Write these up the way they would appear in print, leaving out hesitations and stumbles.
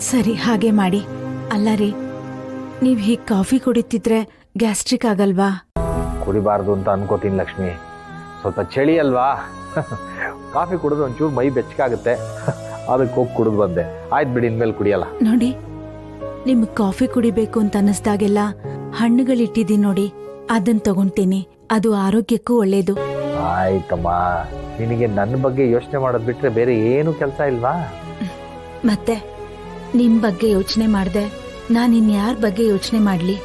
ಸರಿ, ಹಾಗೆ ಮಾಡಿ. ಅಲ್ಲ ರೀ, ನೀವ್ ಹೀಗ್ ಕಾಫಿ ಕುಡಿತಿದ್ರೆ ಗ್ಯಾಸ್ಟ್ರಿಕ್ ಆಗಲ್ವಾ? ಕುಡಿಬಾರ್ದು ಅಂತ ಅನ್ಕೋತೀನಿ ಲಕ್ಷ್ಮಿ. ಸ್ವಲ್ಪ ಚಳಿ ಅಲ್ವಾ, ಕಾಫಿ ಕುಡಿದು ಒಂಚೂರು ಮೈ ಬೆಚ್ಚಗಾಗುತ್ತೆ, ಅದಕ್ಕೆ ಹೋಗಿ ಕುಡಿದು ಬಂದೆ. ಆಯ್ತು ಬಿಡಿ, ಇನ್ಮೇಲೆ ಕುಡಿಯಲ್ಲ. ನೋಡಿ, ನಿಮ್ಗ್ ಕಾಫಿ ಕುಡಿಬೇಕು ಅಂತ ಅನ್ನಿಸ್ದಾಗೆಲ್ಲ ಹಣ್ಣುಗಳಿಟ್ಟಿದ್ದೀನಿ ನೋಡಿ, ಅದನ್ನ ತಗೊಂತೀನಿ. ಅದು ಆರೋಗ್ಯಕ್ಕೂ ಒಳ್ಳೇದು. ಆಯ್ತಮ್ಮ, ನಿನಗೆ ನನ್ನ ಬಗ್ಗೆ ಯೋಚನೆ ಮಾಡೋದು ಬಿಟ್ರೆ ಬೇರೆ ಏನು ಕೆಲಸ ಇಲ್ವಾ? ಮತ್ತೆ ನಿಮ್ ಬಗ್ಗೆ ಯೋಚನೆ ಮಾಡ್ದೆ ನಾನು ಇನ್ಯಾರ ಬಗ್ಗೆ ಯೋಚನೆ ಮಾಡ್ಲಿ?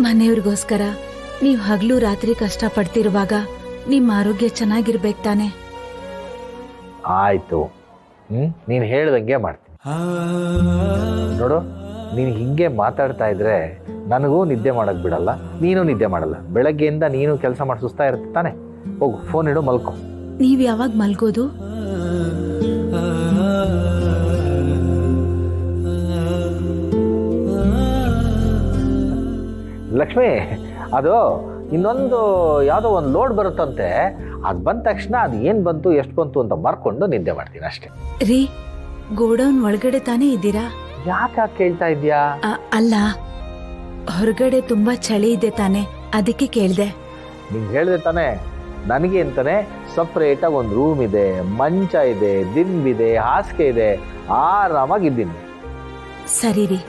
ಮನೆಯವ್ರಿಗೋಸ್ಕರ ನೀವ್ ಹಗಲು ರಾತ್ರಿ ಕಷ್ಟ ಪಡ್ತಿರುವಾಗ ನಿಮ್ ಆರೋಗ್ಯ ಚೆನ್ನಾಗಿರ್ಬೇಕು ತಾನೆ? ಆಯ್ತು, ನೀನು ಹೇಳ್ದಂಗೆ ಮಾಡ್ತೀನಿ. ನೋಡು, ನೀನು ಹಿಂಗೆ ಮಾತಾಡ್ತಾ ಇದ್ರೆ ನನಗೂ ನಿದ್ದೆ ಮಾಡಕ್ ಬಿಡಲ್ಲ, ನೀನು ನಿದ್ದೆ ಮಾಡಲ್ಲ. ಬೆಳಗ್ಗೆಯಿಂದ ನೀನು ಕೆಲಸ ಮಾಡಿ ಸುಸ್ತಾ ಇರುತ್ತೆ ತಾನೆ. ಹೋಗು, ಫೋನ್ ಇಡು, ಮಲ್ಕೊ. ನೀವ್ ಯಾವಾಗ ಮಲ್ಗೋದು? ಲಕ್ಷ್ಮಿ, ಅದು ಇನ್ನೊಂದು ಯಾವುದೋ ಒಂದು ಲೋಡ್ ಬರುತ್ತಂತೆ, ಅದು ಬಂದ ತಕ್ಷಣ ಅದು ಏನು ಬಂತು ಎಷ್ಟು ಬಂತು ಅಂತ ಬರ್ಕೊಂಡು ನಿದ್ದೆ ಮಾಡ್ತೀನಿ ಅಷ್ಟೇ. ರೀ, ಗೋಡೌನ್ ಒಳಗಡೆ ತಾನೇ ಇದ್ದೀರಾ? ಯಾಕೆ ಕೇಳ್ತಾ ಇದ್ಯಾ? ಅಲ್ಲ, ಹೊರಗಡೆ ತುಂಬಾ ಚಳಿ ಇದೆ ತಾನೆ, ಅದಕ್ಕೆ ಕೇಳ್ದೆ. ನಿಂಗೆ ಹೇಳಿದೆ ತಾನೆ, ನನಗೆ ಅಂತಾನೆ ಸಪ್ರೇಟಾಗಿ ಒಂದು ರೂಮ್ ಇದೆ, ಮಂಚ ಇದೆ, ದಿಂಬಿದೆ, ಹಾಸಿಗೆ ಇದೆ, ಆರಾಮಾಗಿದ್ದೀನಿ. ಸರಿ ರೀ,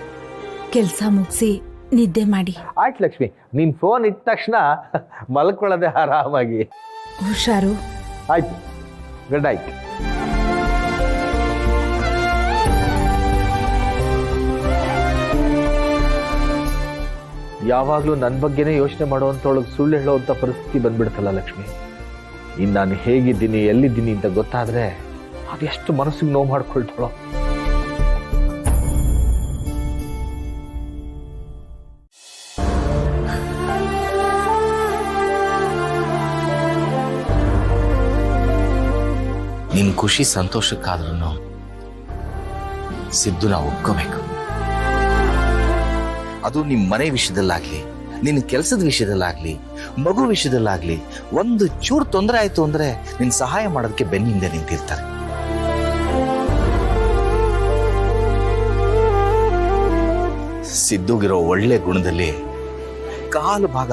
ಕೆಲ್ಸ ಮುಗಿಸಿ ನಿದ್ದೆ ಮಾಡಿ. ಆಯ್ತು ಲಕ್ಷ್ಮಿ, ನೀನ್ ಫೋನ್ ಇಟ್ಟ ತಕ್ಷಣ ಮಲ್ಕೊಳ್ಳೋದೆ ಆರಾಮಾಗಿ. ಹುಷಾರು. ಆಯ್ತು, ಗುಡ್ ನೈಟ್. ಯಾವಾಗಲೂ ನನ್ನ ಬಗ್ಗೆನೇ ಯೋಚನೆ ಮಾಡುವಂಥೊಳಗೆ ಸುಳ್ಳು ಹೇಳೋವಂಥ ಪರಿಸ್ಥಿತಿ ಬಂದ್ಬಿಡ್ತಲ್ಲ ಲಕ್ಷ್ಮಿ. ಇನ್ನು ನಾನು ಹೇಗಿದ್ದೀನಿ ಎಲ್ಲಿದ್ದೀನಿ ಅಂತ ಗೊತ್ತಾದರೆ ಅದೆಷ್ಟು ಮನಸ್ಸಿಗೆ ನೋವು ಮಾಡ್ಕೊಳ್ತಾಳೋ. ನಿನ್ ಖುಷಿ ಸಂತೋಷಕ್ಕಾದ್ರೂ ಸಿದ್ದುನ ಒಪ್ಕೋಬೇಕು. ಅದು ನಿಮ್ ಮನೆ ವಿಷಯದಲ್ಲಾಗ್ಲಿ, ನಿನ್ನ ಕೆಲಸದ ವಿಷಯದಲ್ಲಾಗ್ಲಿ, ಮಗು ವಿಷಯದಲ್ಲಾಗ್ಲಿ, ಒಂದು ಚೂರು ತೊಂದರೆ ಆಯ್ತು ಅಂದ್ರೆ ನಿನ್ ಸಹಾಯ ಮಾಡೋದಕ್ಕೆ ಬೆನ್ನಿಂದ ನಿಂತಿರ್ತಾರೆ. ಸಿದ್ದುಗಿರೋ ಒಳ್ಳೆ ಗುಣದಲ್ಲಿ ಕಾಲು ಭಾಗ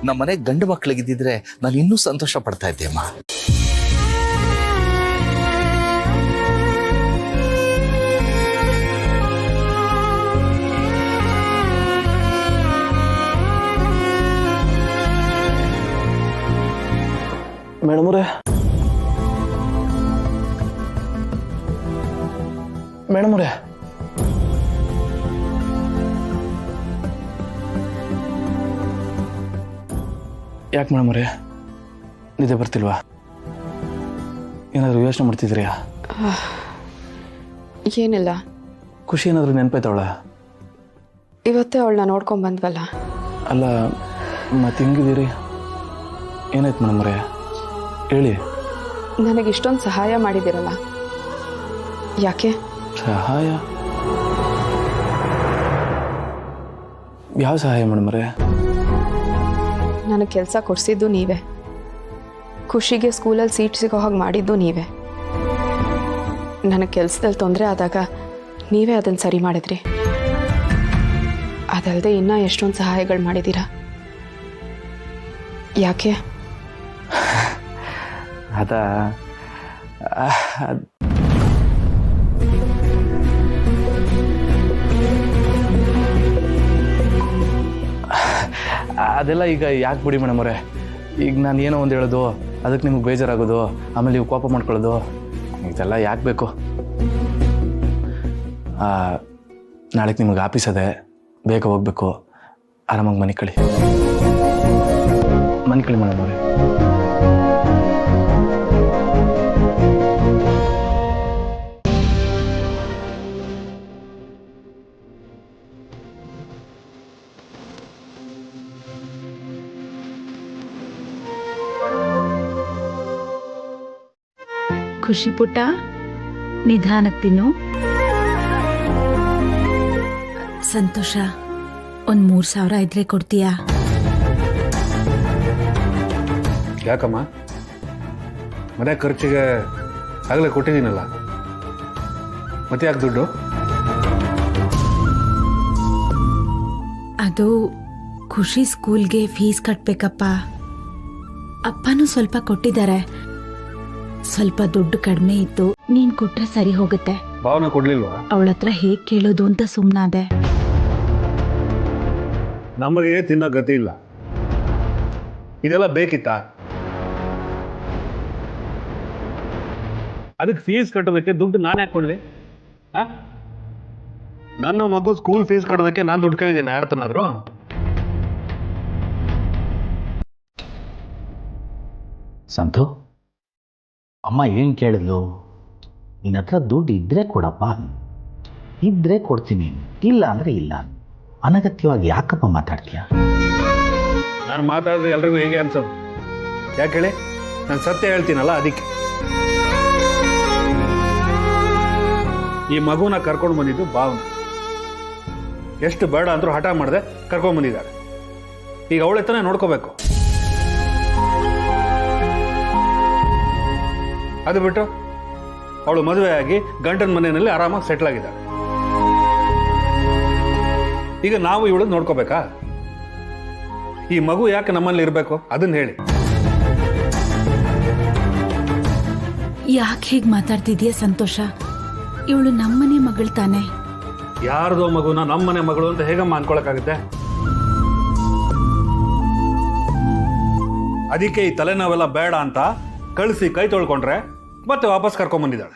ನಮ್ಮ ಮನೆ ಗಂಡು ಮಕ್ಕಳಿಗಿದ್ದಿದ್ರೆ ನಾನು ಇನ್ನೂ ಸಂತೋಷ ಪಡ್ತಾ ಇದ್ದೆ ಅಮ್ಮ. ಮೇಡಮ್ರೆ, ಮೇಡಮ್ರೆ, ಯಾಕೆ ಮೇಡಮ್ರೆ ನಿದ್ದೆ ಬರ್ತಿಲ್ವಾ? ಏನಾದರೂ ಯೋಚನೆ ಮಾಡ್ತಿದ್ರಿಯಾ? ಏನಿಲ್ಲ. ಖುಷಿ ಏನಾದರೂ ನೆನಪಾಯ್ತವಳ? ಇವತ್ತೇ ಅವಳನ್ನ ನೋಡ್ಕೊಂಡ್ ಬಂದ್ವಲ್ಲ. ಅಲ್ಲ, ಮತ್ತೆ ಹಿಂಗಿದ್ದೀರಿ? ಏನಾಯ್ತು ಮೇಡಮ್ರೆ, ಹೇಳಿ. ನನಗೆ ಇಷ್ಟೊಂದು ಸಹಾಯ ಮಾಡಿದಿರಲ್ಲ, ಯಾಕೆ? ಸಹಾಯ? ಯಾವ ಸಹಾಯ ಮೇಡಮ್ರೆ? ನನಗೆ ಕೆಲಸ ಕೊಡಿಸಿದ್ದು ನೀವೇ, ಖುಷಿಗೆ ಸ್ಕೂಲಲ್ಲಿ ಸೀಟ್ ಸಿಗೋ ಹಾಗೆ ಮಾಡಿದ್ದು ನೀವೇ. ನನಗೆ ಕೆಲಸದಲ್ಲಿ ತೊಂದರೆ ಆದಾಗ ನೀವೇ ಅದನ್ನು ಸರಿ ಮಾಡಿದ್ರಿ. ಅದಲ್ಲದೆ ಇನ್ನೂ ಎಷ್ಟೊಂದು ಸಹಾಯಗಳು ಮಾಡಿದ್ದೀರಾ, ಯಾಕೆ? ಅದೆಲ್ಲ ಈಗ ಯಾಕೆ ಬಿಡಿ ಮೇಡಮ್ರೆ. ಈಗ ನಾನು ಏನೋ ಒಂದು ಹೇಳೋದು ಅದಕ್ಕೆ ನಿಮಗೆ ಬೇಜಾರಾಗೋದು, ಆಮೇಲೆ ನೀವು ಕೋಪ ಮಾಡ್ಕೊಳ್ಳೋದು, ಇದೆಲ್ಲ ಯಾಕೆ ಬೇಕು? ನಾಳೆಗೆ ನಿಮಗೆ ಆಫೀಸ್ ಅದೇ, ಬೇಗ ಹೋಗ್ಬೇಕು. ಆರಾಮಾಗಿ ಮನೆ ಕಳಿ ಮೇಡಮ್ರೆ. ಖುಷಿ ಪುಟ್ಟ, ನಿಧಾನಕ್ಕೆ ತಿನ್ನು. ಸಂತೋಷ, ಒಂದು 3,000 ಇದ್ರೆ ಕೊಡ್ತೀಯಾ? ಯಾಕಮ್ಮ? ಮನೆ ಖರ್ಚಿಗೆ ಆಗಲೇ ಕೊಟ್ಟಿದ್ದೀನಲ್ಲ, ಮತ್ತೆ ಯಾಕೆ ದುಡ್ಡು? ಅದು ಖುಷಿ ಸ್ಕೂಲ್ಗೆ ಫೀಸ್ ಕಟ್ಬೇಕಪ್ಪ. ಅಪ್ಪನೂ ಸ್ವಲ್ಪ ಕೊಟ್ಟಿದ್ದಾರೆ. ಸ್ವಲ್ಪ ದುಡ್ಡು ಕಡಿಮೆ ಇತ್ತು, ನೀನ್ ಕೊಟ್ರೆ ಸರಿ ಹೋಗುತ್ತೆ. ಭಾವನೆ ಕೊಡ್ಲಿಲ್ವಾ? ಅವಳ ಹತ್ರ ಹೇಗ್ ಕೇಳೋದು ಅಂತ ಸುಮ್ನಾದೆ. ನಮಗೆ ತಿನ್ನೋ ಗತಿ ಇಲ್ಲ. ಇದೆಲ್ಲ ಬೇಕಿತ್ತಾ? ಅದಕ್ಕೆ ಫೀಸ್ ಕಟ್ಟೋದಕ್ಕೆ ದುಡ್ಡು ನಾನು ಯಾಕೆ ಕೊಡಲಿ? ನನ್ನ ಮಗು ಸ್ಕೂಲ್ ಫೀಸ್ ಕಟ್ಟೋದಕ್ಕೆ ನಾನು ದುಡ್ಡು ಕೇಳಿದ್ದೀನಿ ಯಾರತನಾದ್ರು? ಸಂತು, ಅಮ್ಮ ಏನು ಕೇಳಿದ್ಲು? ನಿನ್ನ ಹತ್ರ ದುಡ್ಡು ಇದ್ದರೆ ಕೊಡಪ್ಪ, ಇದ್ದರೆ ಕೊಡ್ತೀನಿ, ಇಲ್ಲ ಅಂದರೆ ಇಲ್ಲ. ಅನಗತ್ಯವಾಗಿ ಯಾಕಪ್ಪ ಮಾತಾಡ್ತೀಯ? ನಾನು ಮಾತಾಡಿದ್ರೆ ಎಲ್ರಿಗೂ ಹೇಗೆ ಅನ್ಸೋದು? ಯಾಕೆ ಹೇಳಿ? ನಾನು ಸತ್ಯ ಹೇಳ್ತೀನಲ್ಲ ಅದಕ್ಕೆ. ಈ ಮಗುನ ಕರ್ಕೊಂಡು ಬಂದಿದ್ದು ಭಾವನೆ. ಎಷ್ಟು ಬೇಡ ಅಂದ್ರೂ ಹಠ ಮಾಡದೆ ಕರ್ಕೊಂಡು ಬಂದಿದ್ದಾರೆ. ಈಗ ಅವಳೆತ್ತನೇ ನೋಡ್ಕೋಬೇಕು. ಅದು ಬಿಟ್ಟು ಅವಳು ಮದುವೆ ಆಗಿ ಗಂಡನ ಮನೆಯಲ್ಲಿ ಆರಾಮಾಗಿ ಸೆಟ್ಲ್ ಆಗಿದ್ದಾಳೆ. ಈಗ ನಾವು ಇವಳು ನೋಡ್ಕೋಬೇಕಾ? ಈ ಮಗು ಯಾಕೆ ನಮ್ಮಲ್ಲಿ ಇರಬೇಕು ಅದನ್ನ ಹೇಳಿ. ಯಾಕೆ ಹೀಗ್ ಮಾತಾಡ್ತಿದ್ಯಾ ಸಂತೋಷ? ಇವಳು ನಮ್ಮನೆ ಮಗಳು ತಾನೆ. ಯಾರ್ದೋ ಮಗುನ ನಮ್ಮನೆ ಮಗಳು ಅಂತ ಹೇಗಮ್ಮ ಅನ್ಕೊಳಕ್ಕಾಗುತ್ತೆ? ಅದಕ್ಕೆ ಈ ತಲೆನೋವೆಲ್ಲ ಬೇಡ ಅಂತ ಕಳಿಸಿ ಕೈ ತೊಳ್ಕೊಂಡ್ರೆ ಮತ್ತೆ ವಾಪಸ್ ಕರ್ಕೊಂಡ್ ಬಂದಿದ್ದಾಳೆ.